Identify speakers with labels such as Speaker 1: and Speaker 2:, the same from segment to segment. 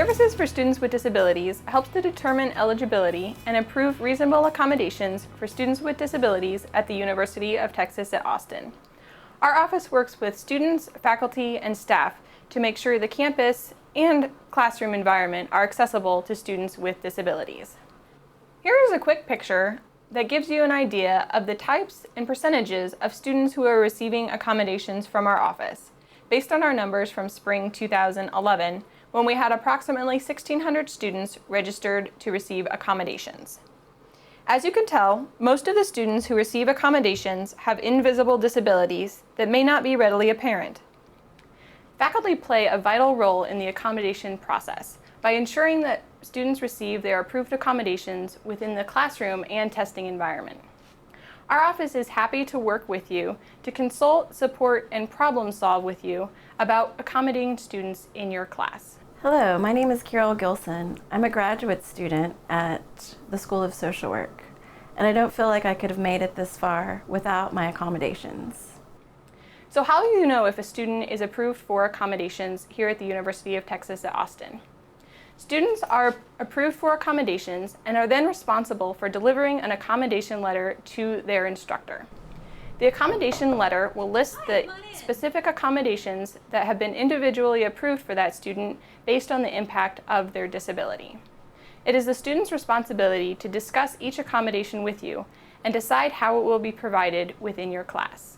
Speaker 1: Services for Students with Disabilities helps to determine eligibility and approve reasonable accommodations for students with disabilities at the University of Texas at Austin. Our office works with students, faculty, and staff to make sure the campus and classroom environment are accessible to students with disabilities. Here is a quick picture that gives you an idea of the types and percentages of students who are receiving accommodations from our office, based on our numbers from spring 2011, when we had approximately 1,600 students registered to receive accommodations. As you can tell, most of the students who receive accommodations have invisible disabilities that may not be readily apparent. Faculty play a vital role in the accommodation process by ensuring that students receive their approved accommodations within the classroom and testing environment. Our office is happy to work with you to consult, support, and problem solve with you about accommodating students in your class.
Speaker 2: Hello, my name is Carol Gilson. I'm a graduate student at the School of Social Work, and I don't feel like I could have made it this far without my accommodations.
Speaker 1: So how do you know if a student is approved for accommodations here at the University of Texas at Austin? Students are approved for accommodations and are then responsible for delivering an accommodation letter to their instructor. The accommodation letter will list the specific accommodations that have been individually approved for that student based on the impact of their disability. It is the student's responsibility to discuss each accommodation with you and decide how it will be provided within your class.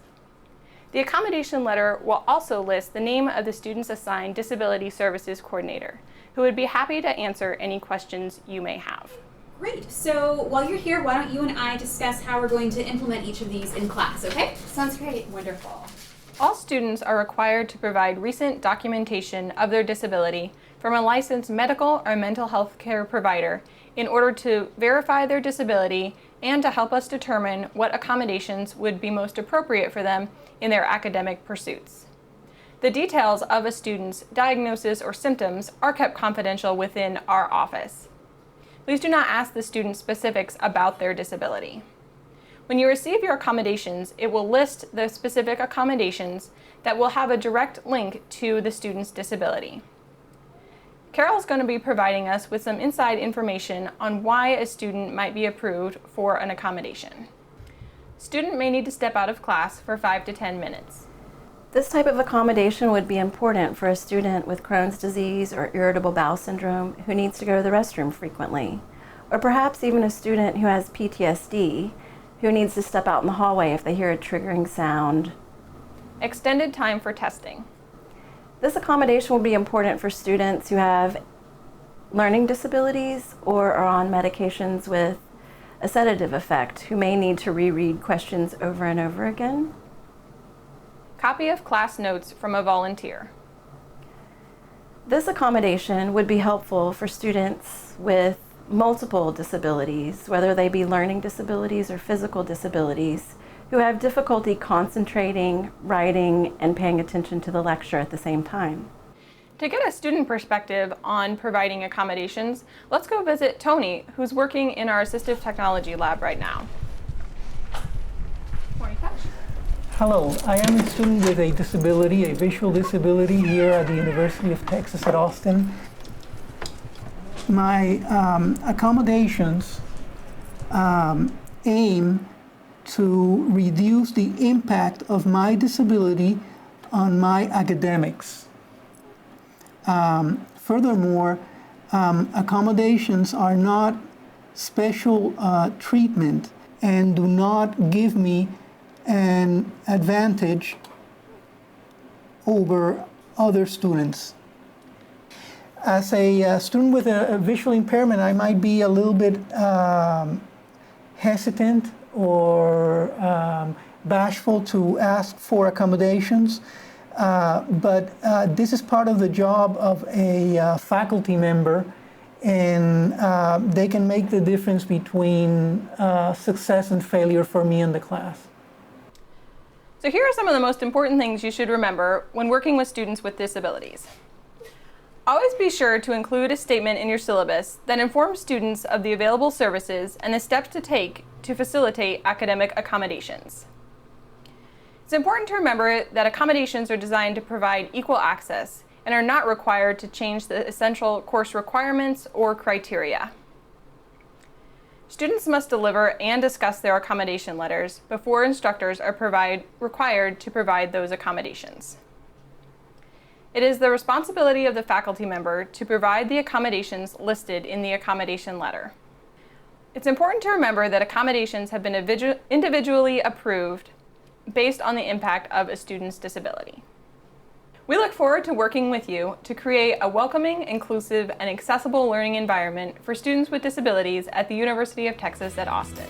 Speaker 1: The accommodation letter will also list the name of the student's assigned Disability Services Coordinator, who would be happy to answer any questions you may have.
Speaker 3: Great. So while you're here, why don't you and I discuss how we're going to implement each of these in class, okay?
Speaker 4: Sounds great.
Speaker 1: Wonderful. All students are required to provide recent documentation of their disability from a licensed medical or mental health care provider in order to verify their disability and to help us determine what accommodations would be most appropriate for them in their academic pursuits. The details of a student's diagnosis or symptoms are kept confidential within our office. Please do not ask the student specifics about their disability. When you receive your accommodations, it will list the specific accommodations that will have a direct link to the student's disability. Carol is going to be providing us with some inside information on why a student might be approved for an accommodation. Student may need to step out of class for 5 to 10 minutes.
Speaker 2: This type of accommodation would be important for a student with Crohn's disease or irritable bowel syndrome who needs to go to the restroom frequently, or perhaps even a student who has PTSD who needs to step out in the hallway if they hear a triggering sound.
Speaker 1: Extended time for testing.
Speaker 2: This accommodation will be important for students who have learning disabilities or are on medications with a sedative effect who may need to reread questions over and over again.
Speaker 1: Copy of class notes from a volunteer.
Speaker 2: This accommodation would be helpful for students with multiple disabilities, whether they be learning disabilities or physical disabilities, who have difficulty concentrating, writing, and paying attention to the lecture at the same time.
Speaker 1: To get a student perspective on providing accommodations, let's go visit Tony, who's working in our assistive technology lab right now. Morning, Coach.
Speaker 5: Hello, I am a student with a disability, a visual disability here at the University of Texas at Austin. My accommodations aim to reduce the impact of my disability on my academics. Furthermore, accommodations are not special treatment and do not give me an advantage over other students. As a student with a visual impairment, I might be a little bit hesitant or bashful to ask for accommodations, but this is part of the job of a faculty member, and they can make the difference between success and failure for me in the class.
Speaker 1: So here are some of the most important things you should remember when working with students with disabilities. Always be sure to include a statement in your syllabus that informs students of the available services and the steps to take to facilitate academic accommodations. It's important to remember that accommodations are designed to provide equal access and are not required to change the essential course requirements or criteria. Students must deliver and discuss their accommodation letters before instructors are required to provide those accommodations. It is the responsibility of the faculty member to provide the accommodations listed in the accommodation letter. It's important to remember that accommodations have been individually approved based on the impact of a student's disability. We look forward to working with you to create a welcoming, inclusive, and accessible learning environment for students with disabilities at the University of Texas at Austin.